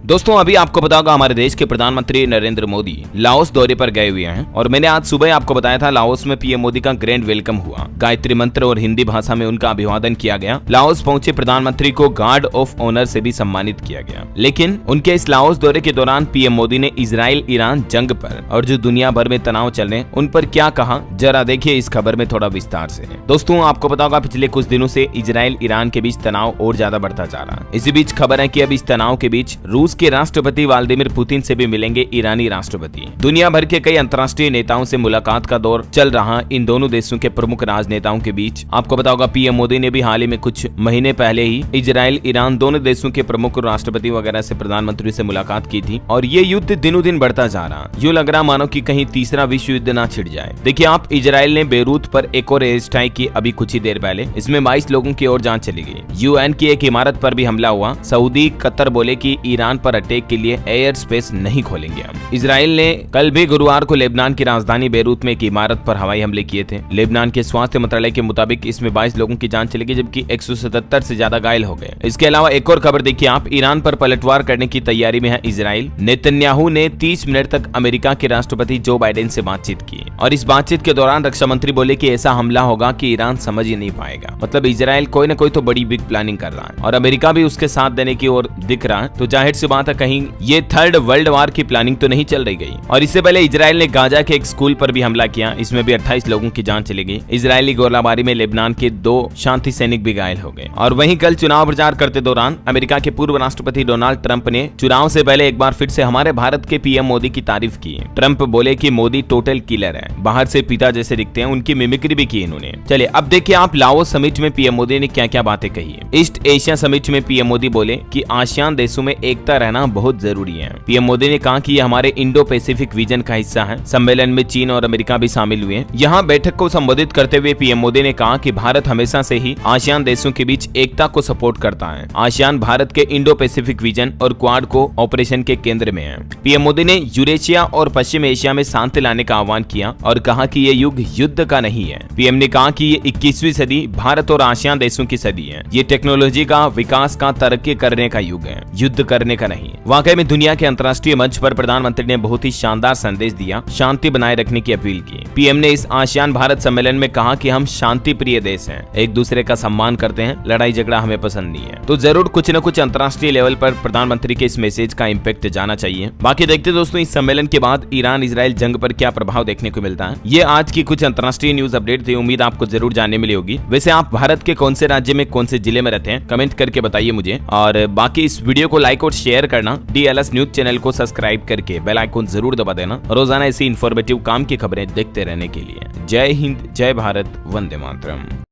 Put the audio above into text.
दोस्तों अभी आपको पता होगा हमारे देश के प्रधानमंत्री नरेंद्र मोदी लाओस दौरे पर गए हुए हैं और मैंने आज सुबह आपको बताया था लाओस में पीएम मोदी का ग्रैंड वेलकम हुआ। गायत्री मंत्र और हिंदी भाषा में उनका अभिवादन किया गया। लाओस पहुंचे प्रधानमंत्री को गार्ड ऑफ ऑनर से भी सम्मानित किया गया। लेकिन उनके इस लाओस दौरे के दौरान पीएम मोदी ने इजराइल ईरान जंग पर और जो दुनिया भर में तनाव चल रहे उन पर क्या कहा, जरा देखिए इस खबर में थोड़ा विस्तार से। दोस्तों आपको पता होगा पिछले कुछ दिनों से इजराइल ईरान के बीच तनाव और ज्यादा बढ़ता जा रहा है। इसी बीच खबर है कि अब इस तनाव के बीच रूस के राष्ट्रपति व्लादिमीर पुतिन से भी मिलेंगे ईरानी राष्ट्रपति। दुनिया भर के कई अंतर्राष्ट्रीय नेताओं से मुलाकात का दौर चल रहा इन दोनों देशों के प्रमुख राजनेताओं के बीच। आपको पता होगा पीएम मोदी ने भी हाल ही में कुछ महीने पहले ही इजराइल ईरान दोनों देशों के प्रमुख राष्ट्रपति वगैरह से प्रधानमंत्री से मुलाकात की थी और ये युद्ध दिनों दिन बढ़ता जा रहा। यूं लग रहा मानो कि कहीं तीसरा विश्व युद्ध ना छिड़ जाए। देखिए आप, इजराइल ने बेरूत पर एक और एयर स्ट्राइक की अभी कुछ ही देर पहले। इसमें 22 लोगों की और जान चली गई। यूएन की एक इमारत पर भी हमला हुआ। सऊदी कतर बोले कि ईरान पर अटैक के लिए एयर स्पेस नहीं खोलेंगे हम। इजराइल ने कल भी गुरुवार को लेबनान की राजधानी बेरूत में एक इमारत पर हवाई हमले किए थे। लेबनान के स्वास्थ्य मंत्रालय के मुताबिक इसमें 22 लोगों की जान चली गई जबकि 177 से ज्यादा घायल हो गए। इसके अलावा एक और खबर देखिए आप, ईरान पर पलटवार करने की तैयारी में है इजराइल। नेतन्याहू ने 30 मिनट तक अमेरिका के राष्ट्रपति जो बाइडेन से बातचीत की और इस बातचीत के दौरान रक्षा मंत्री बोले कि ऐसा हमला होगा कि ईरान समझ ही नहीं पाएगा। मतलब इजराइल कोई न कोई तो बड़ी बिग प्लानिंग कर रहा है और अमेरिका भी उसके साथ देने की ओर दिख रहा है। तो जाहिर सी बात है कहीं ये थर्ड वर्ल्ड वार की प्लानिंग तो नहीं चल रही गई। और इससे पहले इजराइल ने गाजा के एक स्कूल पर भी हमला किया। इसमें भी 28 लोगों की जान चली गई। इजरायली गोलाबारी में लेबनान के 2 शांति सैनिक भी घायल हो गए। और वहीं कल चुनाव प्रचार करते दौरान अमेरिका के पूर्व राष्ट्रपति डोनाल्ड ट्रंप ने चुनाव से पहले एक बार फिर से हमारे भारत के पीएम मोदी की तारीफ की। ट्रंप बोले कि मोदी टोटल किलर है, बाहर से पिता जैसे दिखते हैं। उनकी मिमिक्री भी की इन्होंने। चलिए अब देखिए आप, लाओस समिट में पीएम मोदी ने क्या क्या बातें कही है। ईस्ट एशिया समिट में पीएम मोदी बोले कि आसियान देशों में एकता रहना बहुत जरूरी है। पीएम मोदी ने कहा कि ये हमारे इंडो पैसिफिक विजन का हिस्सा है। सम्मेलन में चीन और अमेरिका भी शामिल हुए। यहाँ बैठक को संबोधित करते हुए पीएम मोदी ने कहा कि भारत हमेशा से ही आसियान देशों के बीच एकता को सपोर्ट करता है। आसियान भारत के इंडो पैसिफिक विजन और क्वाड को ऑपरेशन के केंद्र में है। पीएम मोदी ने यूरेशिया और पश्चिम एशिया में शांति लाने का आह्वान किया और कहा कि ये युग युद्ध का नहीं है। पीएम ने कहा कि ये 21वीं सदी भारत और आसियान देशों की सदी है। ये टेक्नोलॉजी का, विकास का, तरक्की करने का युग है, युद्ध करने का नहीं। वाकई में दुनिया के अंतर्राष्ट्रीय मंच पर प्रधानमंत्री ने बहुत ही शानदार संदेश दिया, शांति बनाए रखने की अपील की। पीएम ने इस आसियान भारत सम्मेलन में कहा कि हम शांति प्रिय देश हैं, एक दूसरे का सम्मान करते हैं, लड़ाई झगड़ा हमें पसंद नहीं है। तो जरूर कुछ न कुछ अंतर्राष्ट्रीय लेवल पर प्रधानमंत्री के इस मैसेज का इम्पैक्ट जाना चाहिए। बाकी देखते दोस्तों इस सम्मेलन के बाद ईरान इजराइल जंग पर क्या प्रभाव देखने को मिलता है। ये आज की कुछ अंतर्राष्ट्रीय न्यूज अपडेट थी। उम्मीद आपको जरूर जानने मिली होगी। वैसे आप भारत के कौन से राज्य में, कौन से जिले में रहते हैं, कमेंट करके बताइए मुझे। और बाकी इस वीडियो को लाइक और शेयर करना, DLS न्यूज चैनल को सब्सक्राइब करके बेल आइकन जरूर दबा देना रोजाना ऐसी इन्फॉर्मेटिव काम की खबरें देखते रहने के लिए। जय हिंद, जय भारत, वंदे मातरम।